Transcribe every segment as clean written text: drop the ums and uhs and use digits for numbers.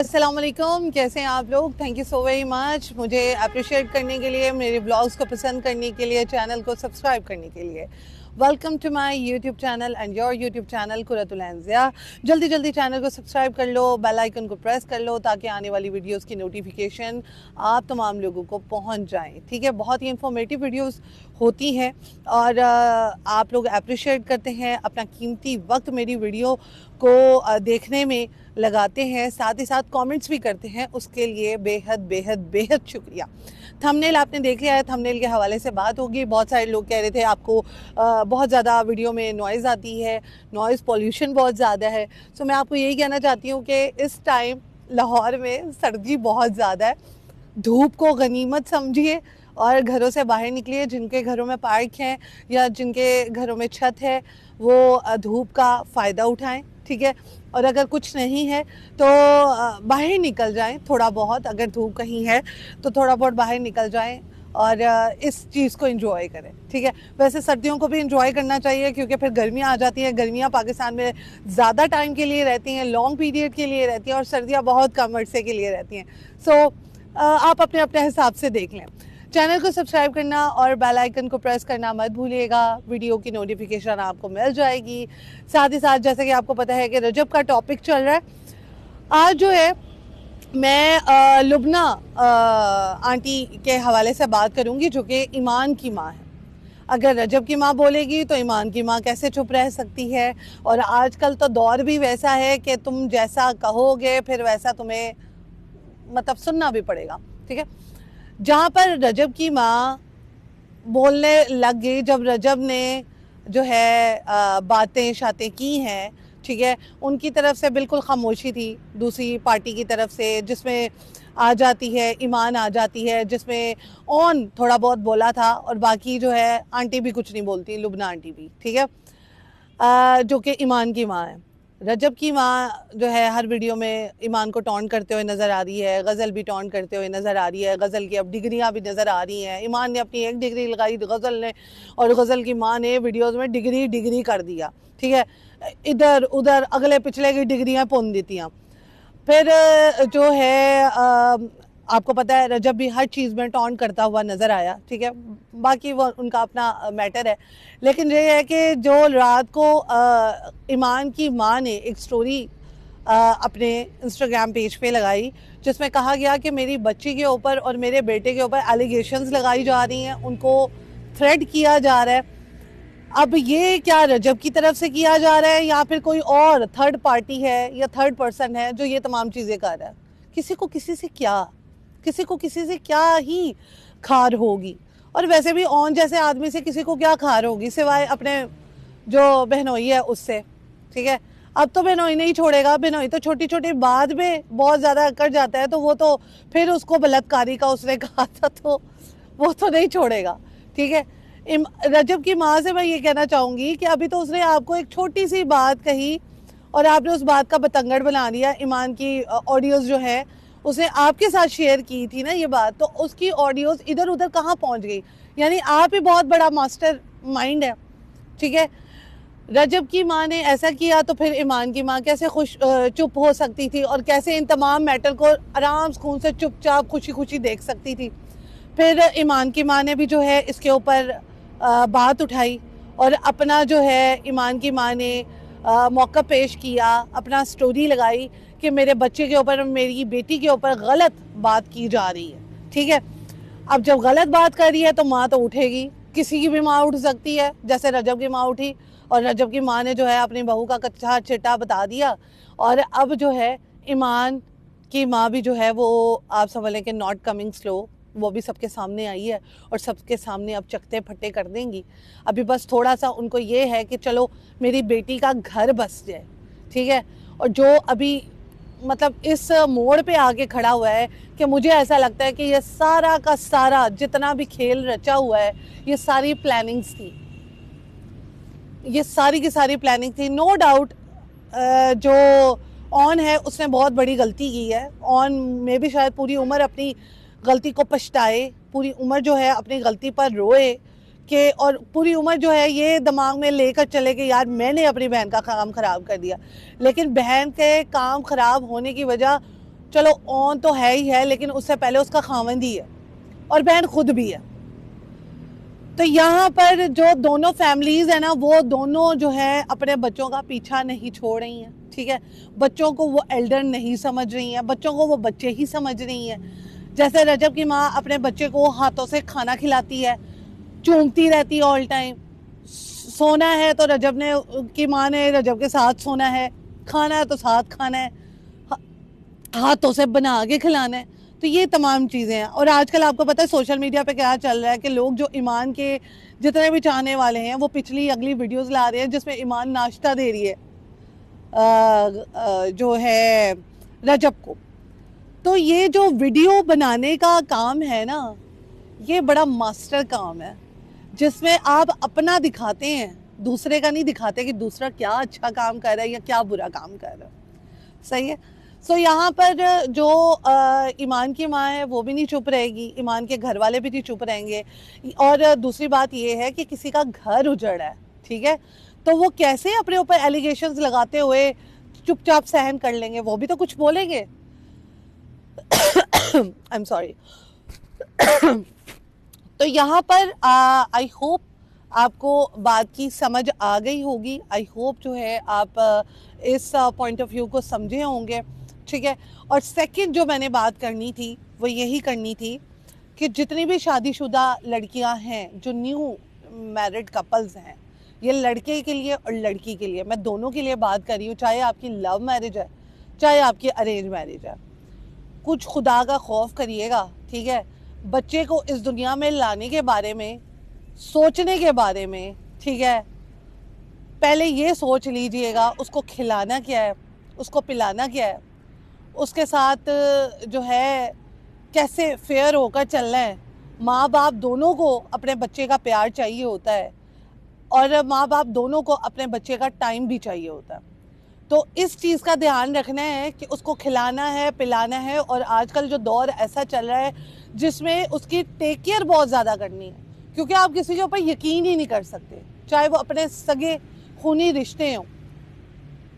अस्सलाम वालेकुम, कैसे हैं आप लोग। Thank you so very much मुझे अप्रिशिएट करने के लिए, मेरे ब्लॉग्स को पसंद करने के लिए, चैनल को सब्सक्राइब करने के लिए। Welcome to my YouTube channel and your YouTube channel Quratul Anjiya. जल्दी जल्दी चैनल को सब्सक्राइब कर लो, बेल आइकन को प्रेस कर लो ताकि आने वाली वीडियोस की नोटिफिकेशन आप तमाम लोगों को पहुंच जाए। ठीक है, बहुत ही इंफॉर्मेटिव वीडियोस होती हैं और आप लोग अप्रिशिएट करते हैं, अपना कीमती वक्त मेरी वीडियो को देखने में लगाते हैं, साथ ही साथ कमेंट्स भी करते हैं, उसके लिए बेहद बेहद बेहद शुक्रिया। थंबनेल आपने देख लिया है, थंबनेल के हवाले से बात होगी। बहुत सारे लोग कह रहे थे आपको बहुत ज़्यादा वीडियो में नॉइज़ आती है, नॉइज़ पॉल्यूशन बहुत ज़्यादा है। सो मैं आपको यही कहना चाहती हूँ कि इस टाइम लाहौर में सर्दी बहुत ज़्यादा है। धूप को गनीमत समझिए और घरों से बाहर निकलिए। जिनके घरों में पार्क हैं या जिनके घरों में छत है वो धूप का फ़ायदा उठाएं। ठीक है, और अगर कुछ नहीं है तो बाहर निकल जाएं थोड़ा बहुत। अगर धूप कहीं है तो थोड़ा बहुत बाहर निकल जाएं और इस चीज़ को एंजॉय करें। ठीक है, वैसे सर्दियों को भी एंजॉय करना चाहिए क्योंकि फिर गर्मियाँ आ जाती हैं। गर्मियाँ पाकिस्तान में ज़्यादा टाइम के लिए रहती हैं, लॉन्ग पीरियड के लिए रहती हैं, और सर्दियाँ बहुत कम अरसे के लिए रहती हैं। सो आप अपने अपने हिसाब से देख लें। चैनल को सब्सक्राइब करना और बेल आइकन को प्रेस करना मत भूलिएगा, वीडियो की नोटिफिकेशन आपको मिल जाएगी। साथ ही साथ जैसे कि आपको पता है कि रजब का टॉपिक चल रहा है। आज जो है मैं लुबना आंटी के हवाले से बात करूंगी जो कि ईमान की माँ है। अगर रजब की माँ बोलेगी तो ईमान की माँ कैसे चुप रह सकती है। और आजकल तो दौर भी वैसा है कि तुम जैसा कहोगे फिर वैसा तुम्हें मतलब सुनना भी पड़ेगा। ठीक है, जहाँ पर रजब की माँ बोलने लग गई, जब रजब ने जो है बातें शातें की हैं, ठीक है, उनकी तरफ से बिल्कुल खामोशी थी। दूसरी पार्टी की तरफ से जिसमें आ जाती है ईमान आ जाती है, जिसमें ऑन थोड़ा बहुत बोला था और बाकी जो है आंटी भी कुछ नहीं बोलती, लुबना आंटी भी। ठीक है, जो कि ईमान की माँ है। रजब की माँ जो है हर वीडियो में ईमान को टॉन्ट करते हुए नज़र आ रही है, गज़ल भी टॉन्ट करते हुए नज़र आ रही है, गज़ल की अब डिग्रियाँ भी नज़र आ रही हैं। ईमान ने अपनी एक डिग्री लगाई गज़ल ने, और गज़ल की माँ ने वीडियोज़ में डिग्री डिग्री कर दिया। ठीक है, इधर उधर अगले पिछले की डिग्रियाँ पौन देती। फिर जो है आपको पता है रजब भी हर चीज़ में टॉन्ट करता हुआ नज़र आया। ठीक है, बाकी वो उनका अपना मैटर है। लेकिन ये है कि जो रात को ईमान की माँ ने एक स्टोरी अपने इंस्टाग्राम पेज पे लगाई जिसमें कहा गया कि मेरी बच्ची के ऊपर और मेरे बेटे के ऊपर एलिगेशंस लगाई जा रही हैं, उनको थ्रेट किया जा रहा है। अब ये क्या रजब की तरफ से किया जा रहा है या फिर कोई और थर्ड पार्टी है या थर्ड पर्सन है जो ये तमाम चीज़ें कर रहा है। किसी को किसी से क्या, किसी को किसी से क्या ही खार होगी। और वैसे भी ऑन जैसे आदमी से किसी को क्या खार होगी सिवाय अपने जो बहनोई है उससे। ठीक है, अब तो बहनोई नहीं छोड़ेगा। बहनोई तो छोटी छोटी बात में बहुत ज़्यादा कर जाता है, तो वो तो फिर उसको बलात्कारी का उसने कहा था तो वो तो नहीं छोड़ेगा। ठीक है, रजब की माँ से मैं ये कहना चाहूँगी कि अभी तो उसने आपको एक छोटी सी बात कही और आपने उस बात का बतंगड़ बना दिया। ईमान की ऑडियोज़ जो है उसने आपके साथ शेयर की थी ना ये बात, तो उसकी ऑडियोज़ इधर उधर कहाँ पहुँच गई। यानी आप ही बहुत बड़ा मास्टर माइंड है। ठीक है, रजब की माँ ने ऐसा किया तो फिर ईमान की माँ कैसे चुप हो सकती थी और कैसे इन तमाम मैटर को आराम सुकून से चुपचाप खुशी खुशी देख सकती थी। फिर ईमान की माँ ने भी जो है इसके ऊपर बात उठाई और अपना जो है ईमान की माँ ने मौका पेश किया, अपना स्टोरी लगाई कि मेरे बच्चे के ऊपर, मेरी बेटी के ऊपर गलत बात की जा रही है। ठीक है, अब जब गलत बात कर रही है तो माँ तो उठेगी, किसी की भी माँ उठ सकती है, जैसे रजब की माँ उठी। और रजब की माँ ने जो है अपनी बहू का कच्चा चिट्टा बता दिया। और अब जो है ईमान की माँ भी जो है वो आप समझ लें कि नॉट कमिंग स्लो, वो भी सबके सामने आई है और सबके सामने अब चकते फट्टे कर देंगी। अभी बस थोड़ा सा उनको ये है कि चलो मेरी बेटी का घर बस जाए। ठीक है, और जो अभी मतलब इस मोड़ पे आके खड़ा हुआ है कि मुझे ऐसा लगता है कि ये सारा का सारा जितना भी खेल रचा हुआ है ये सारी प्लानिंग्स थी, ये सारी की सारी प्लानिंग थी। नो डाउट जो ऑन है उसने बहुत बड़ी गलती की है। ऑन में भी शायद पूरी उम्र अपनी गलती को पछताए, पूरी उम्र जो है अपनी गलती पर रोए कि, और पूरी उम्र जो है ये दिमाग में लेकर चले कि यार मैंने अपनी बहन का काम ख़राब कर दिया। लेकिन बहन के काम ख़राब होने की वजह चलो ऑन तो है ही है, लेकिन उससे पहले उसका खावंद ही है और बहन खुद भी है। तो यहाँ पर जो दोनों फैमिलीज है ना, वो दोनों जो है अपने बच्चों का पीछा नहीं छोड़ रही हैं, ठीक है। बच्चों को वो एल्डर नहीं समझ रही हैं, बच्चों को वो बच्चे ही समझ रही हैं। जैसे रजब की माँ अपने बच्चे को हाथों से खाना खिलाती है, चूमती रहती है ऑल टाइम। सोना है तो रजब ने की माँ ने रजब के साथ सोना है, खाना है तो साथ खाना है, हाथों से बना के खिलाना है। तो ये तमाम चीज़ें हैं। और आजकल आपको पता है सोशल मीडिया पे क्या चल रहा है कि लोग जो ईमान के जितने भी चाहने वाले हैं वो पिछली अगली वीडियोस ला रहे हैं जिसमें ईमान नाश्ता दे रही है जो है रजब को। तो ये जो वीडियो बनाने का काम है ना, ये बड़ा मास्टर काम है जिसमें आप अपना दिखाते हैं, दूसरे का नहीं दिखाते कि दूसरा क्या अच्छा काम कर रहा है या क्या बुरा काम कर रहा है। सही है। सो यहाँ पर जो ईमान की माँ है वो भी नहीं चुप रहेगी, ईमान के घर वाले भी नहीं चुप रहेंगे। और दूसरी बात ये है कि किसी का घर उजड़ा है, ठीक है, तो वो कैसे अपने ऊपर एलिगेशंस लगाते हुए चुपचाप सहन कर लेंगे, वो भी तो कुछ बोलेंगे। I am sorry. तो यहाँ पर आई होप आपको बात की समझ आ गई होगी। आई होप जो है आप इस पॉइंट ऑफ व्यू को समझे होंगे, ठीक है। और सेकंड जो मैंने बात करनी थी वो यही करनी थी कि जितनी भी शादीशुदा लड़कियां हैं, जो न्यू मैरिड कपल्स हैं, ये लड़के के लिए और लड़की के लिए, मैं दोनों के लिए बात कर रही हूँ, चाहे आपकी लव मैरिज है चाहे आपकी अरेंज मैरिज है। कुछ खुदा का खौफ करिएगा, ठीक है। बच्चे को इस दुनिया में लाने के बारे में, सोचने के बारे में, ठीक है, पहले ये सोच लीजिएगा उसको खिलाना क्या है, उसको पिलाना क्या है, उसके साथ जो है कैसे फेयर होकर चलना है। माँ बाप दोनों को अपने बच्चे का प्यार चाहिए होता है और माँ बाप दोनों को अपने बच्चे का टाइम भी चाहिए होता है। तो इस चीज़ का ध्यान रखना है कि उसको खिलाना है, पिलाना है। और आजकल जो दौर ऐसा चल रहा है जिसमें उसकी टेक केयर बहुत ज़्यादा करनी है, क्योंकि आप किसी के ऊपर यकीन ही नहीं कर सकते, चाहे वो अपने सगे खूनी रिश्ते हों।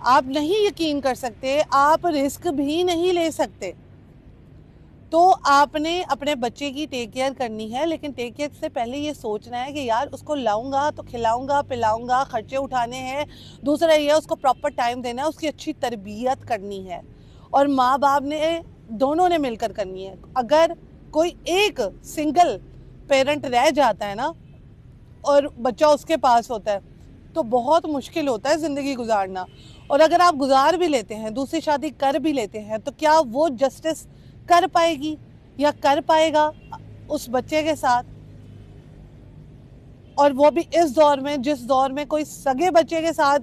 आप नहीं यकीन कर सकते, आप रिस्क भी नहीं ले सकते। तो आपने अपने बच्चे की टेक केयर करनी है, लेकिन टेक केयर से पहले ये सोचना है कि यार उसको लाऊंगा तो खिलाऊंगा पिलाऊंगा, खर्चे उठाने हैं। दूसरा ये उसको प्रॉपर टाइम देना है, उसकी अच्छी तरबियत करनी है और माँ बाप ने दोनों ने मिलकर करनी है। अगर कोई एक सिंगल पेरेंट रह जाता है ना और बच्चा उसके पास होता है तो बहुत मुश्किल होता है ज़िंदगी गुजारना। और अगर आप गुजार भी लेते हैं, दूसरी शादी कर भी लेते हैं, तो क्या वो जस्टिस कर पाएगी या कर पाएगा उस बच्चे के साथ? और वो भी इस दौर में, जिस दौर में कोई सगे बच्चे के साथ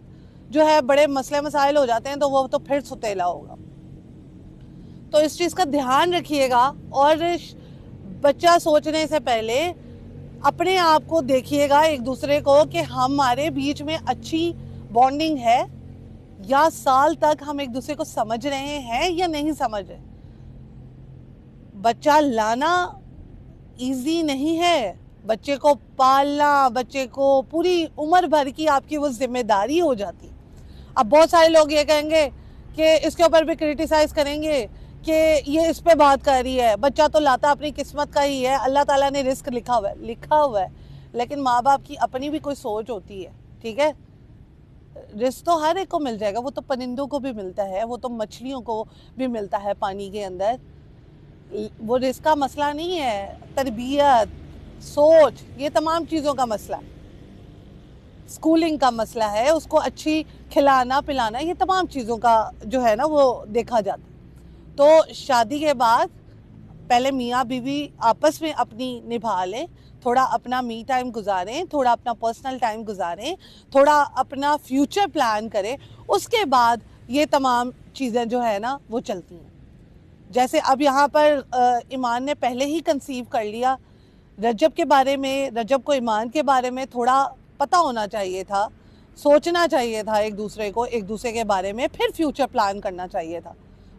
जो है बड़े मसले मसाइल हो जाते हैं, तो वो तो फिर सुतेला होगा। तो इस चीज़ का ध्यान रखिएगा और बच्चा सोचने से पहले अपने आप को देखिएगा, एक दूसरे को, कि हमारे बीच में अच्छी बॉन्डिंग है या साल तक हम एक दूसरे को समझ रहे हैं या नहीं समझ रहे। बच्चा लाना इजी नहीं है, बच्चे को पालना, बच्चे को पूरी उम्र भर की आपकी वो जिम्मेदारी हो जाती। अब बहुत सारे लोग ये कहेंगे कि इसके ऊपर भी क्रिटिसाइज करेंगे कि ये इस पे बात कर रही है, बच्चा तो लाता अपनी किस्मत का ही है, अल्लाह ताला ने रिस्क लिखा हुआ है। लेकिन माँ बाप की अपनी भी कोई सोच होती है, ठीक है। रिस्क तो हर एक को मिल जाएगा, वो तो परिंदों को भी मिलता है, वो तो मछलियों को भी मिलता है पानी के अंदर। वो रिस्क का मसला नहीं है, तरबियत, सोच, ये तमाम चीज़ों का मसला, स्कूलिंग का मसला है, उसको अच्छी खिलाना पिलाना, ये तमाम चीज़ों का जो है ना वो देखा जाता है। तो शादी के बाद पहले मियाँ बीवी आपस में अपनी निभा लें, थोड़ा अपना मी टाइम गुजारें, थोड़ा अपना पर्सनल टाइम गुजारें, थोड़ा अपना फ्यूचर प्लान करें, उसके बाद ये तमाम चीज़ें जो है ना वो चलती हैं। जैसे अब यहाँ पर ईमान ने पहले ही कंसीव कर लिया, रजब के बारे में, रजब को ईमान के बारे में थोड़ा पता होना चाहिए था, सोचना चाहिए था एक दूसरे के बारे में, फिर फ्यूचर प्लान करना चाहिए था,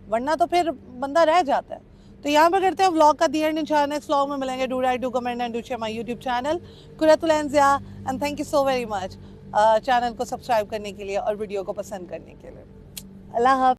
वरना तो फिर बंदा रह जाता है। तो यहाँ पे करते हैं व्लॉग का दी एंड। इंशाल्लाह नेक्स्ट व्लॉग में मिलेंगे। Do like, do comment and do share my YouTube channel Quratul Anjiya, and thank you so very much channel को सब्सक्राइब करने के लिए और वीडियो को पसंद करने के लिए। अल्लाह हाफ़िज़।